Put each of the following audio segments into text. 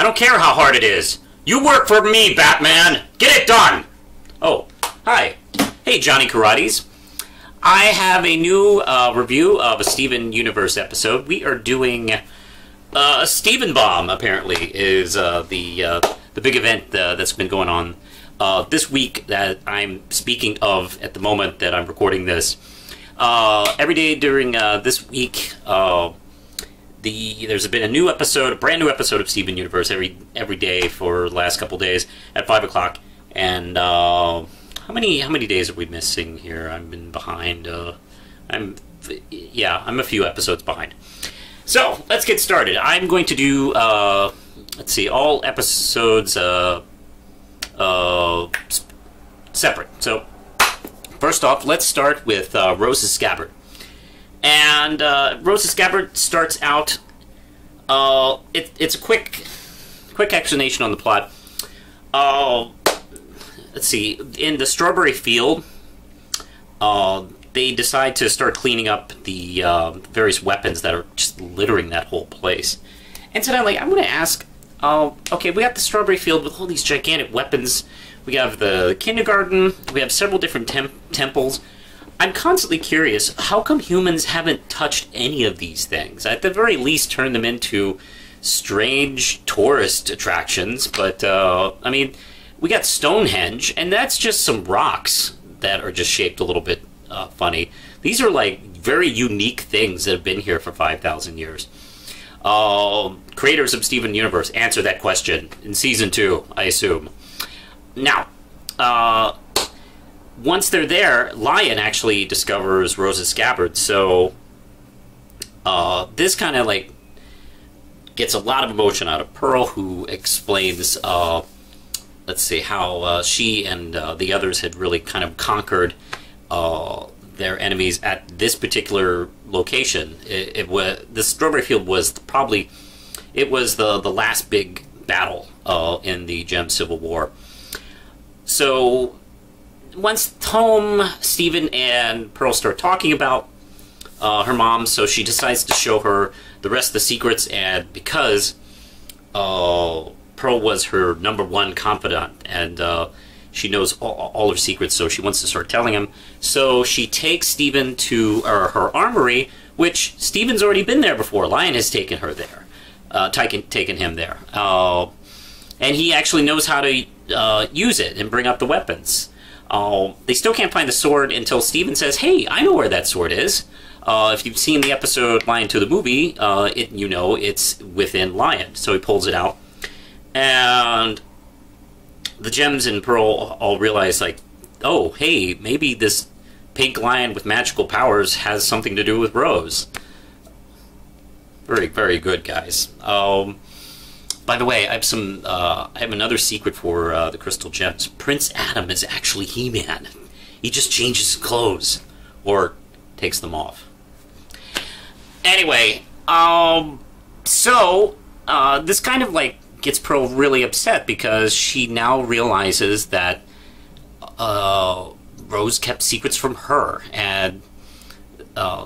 don't care how hard it is. You work for me, Batman. Get it done. Oh, hi. Hey, Johnny Karates. I have a new review of a Steven Universe episode. We are doing a Steven Bomb, apparently, is the big event that's been going on this week that I'm speaking of at the moment that I'm recording this. Every day during this week, there's been a brand new episode of Steven Universe every day for the last couple days at 5 o'clock. And how many days are we missing here? I've been behind. I'm a few episodes behind. So let's get started. I'm going to do let's see, all episodes separate. So first off, let's start with Rose's Scabbard. And Rose's Scabbard starts out. It's a quick explanation on the plot. Let's see. In the strawberry field, they decide to start cleaning up the various weapons that are just littering that whole place. Incidentally, I'm going to ask. Okay, we got the strawberry field with all these gigantic weapons. We have the kindergarten. We have several different temples. I'm constantly curious, how come humans haven't touched any of these things? At the very least, turn them into strange tourist attractions. But, I mean, we got Stonehenge, and that's just some rocks that are just shaped a little bit funny. These are, like, very unique things that have been here for 5,000 years. Creators of Steven Universe, answer that question in Season 2, I assume. Now, once they're there, Lion actually discovers Rose's Scabbard, so this kind of like gets a lot of emotion out of Pearl, who explains, let's see, how she and the others had really kind of conquered their enemies at this particular location. The strawberry field was probably the last big battle in the Gem Civil War. So once home, Steven and Pearl start talking about her mom, so she decides to show her the rest of the secrets, and because Pearl was her #1 confidant, and she knows all her secrets, so she wants to start telling him. So she takes Steven to her armory, which Steven's already been there before. Lion has taken her there, taken him there. And he actually knows how to use it and bring up the weapons. They still can't find the sword until Steven says, "Hey, I know where that sword is." If you've seen the episode Lion to the movie, you know it's within Lion. So he pulls it out, and the Gems and Pearl all realize, like, oh, hey, maybe this pink lion with magical powers has something to do with Rose. Very, very good, guys. By the way, I have another secret for the Crystal Gems. Prince Adam is actually He-Man. He just changes his clothes, or takes them off. Anyway, so this kind of like gets Pearl really upset, because she now realizes that Rose kept secrets from her, and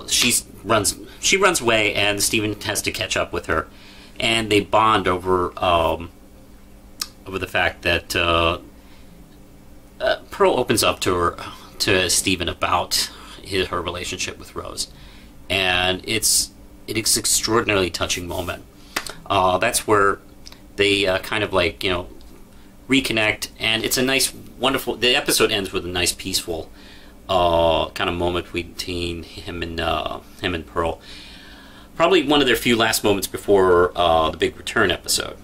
she runs away, and Steven has to catch up with her. And they bond over the fact that Pearl opens up to Steven about her relationship with Rose, and it's an extraordinarily touching moment. That's where they kind of like, you know, reconnect, and it's a nice, wonderful. The episode ends with a nice, peaceful kind of moment between him and Pearl. Probably one of their few last moments before the big return episode.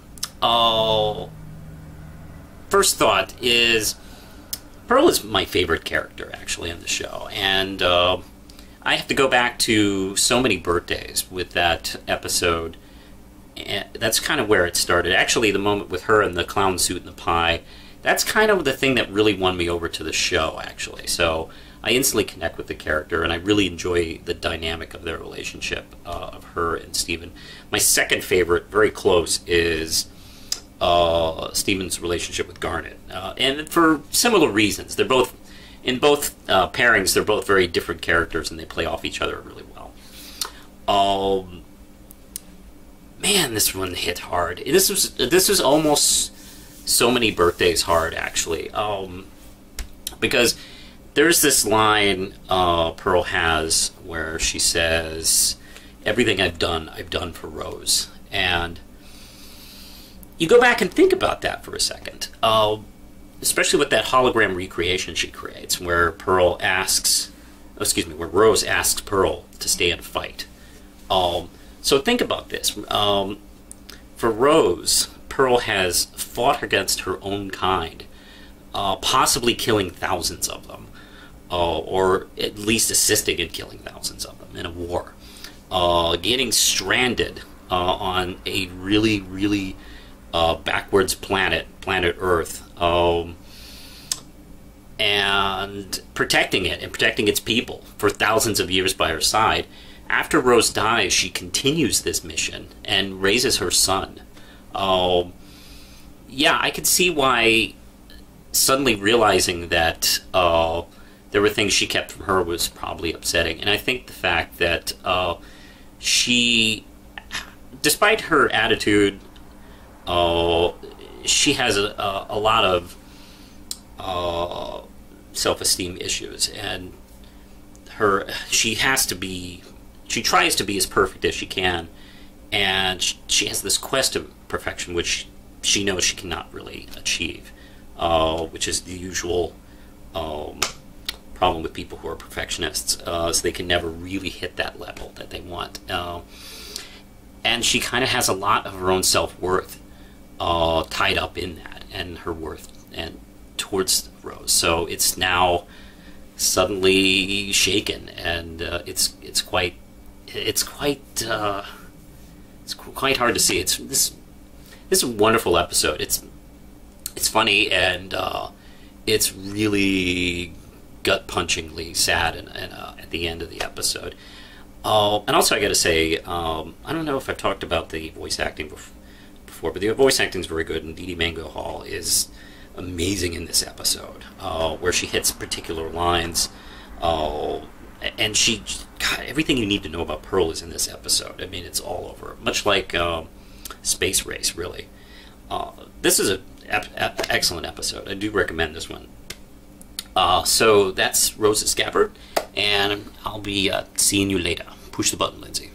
First thought is, Pearl is my favorite character, actually, on the show. And I have to go back to so many birthdays with that episode. And that's kind of where it started. Actually, the moment with her in the clown suit and the pie, that's kind of the thing that really won me over to the show, actually. So I instantly connect with the character, and I really enjoy the dynamic of their relationship, of her and Steven. My second favorite, very close, is Steven's relationship with Garnet. And for similar reasons. They're both, in both pairings, they're both very different characters, and they play off each other really well. man, this one hit hard. This was almost so many birthdays hard, actually, because there's this line Pearl has where she says, "Everything I've done for Rose," and you go back and think about that for a second, especially with that hologram recreation she creates, where Rose asks Pearl to stay and fight. So think about this. For Rose, Pearl has fought against her own kind, possibly killing thousands of them, or at least assisting in killing thousands of them in a war, getting stranded on a really, really backwards planet Earth, and protecting it and protecting its people for thousands of years by her side. After Rose dies, she continues this mission and raises her son. Yeah, I could see why suddenly realizing that there were things she kept from her was probably upsetting. And I think the fact that she, despite her attitude, she has a lot of self-esteem issues, and she tries to be as perfect as she can, and she has this quest of perfection which she knows she cannot really achieve, which is the usual problem with people who are perfectionists, is they can never really hit that level that they want, and she kind of has a lot of her own self-worth tied up in that, and her worth and towards Rose. So it's now suddenly shaken, and it's quite hard to see. This is a wonderful episode. It's funny, and it's really gut-punchingly sad and at the end of the episode. And also I gotta say, I don't know if I've talked about the voice acting before, but the voice acting is very good, and Dee Dee Mango Hall is amazing in this episode, where she hits particular lines, and God, everything you need to know about Pearl is in this episode. I mean, it's all over, much like Space Race, really. This is an excellent episode. I do recommend this one. So that's Rose's Scabbard, and I'll be seeing you later. Push the button, Lindsay.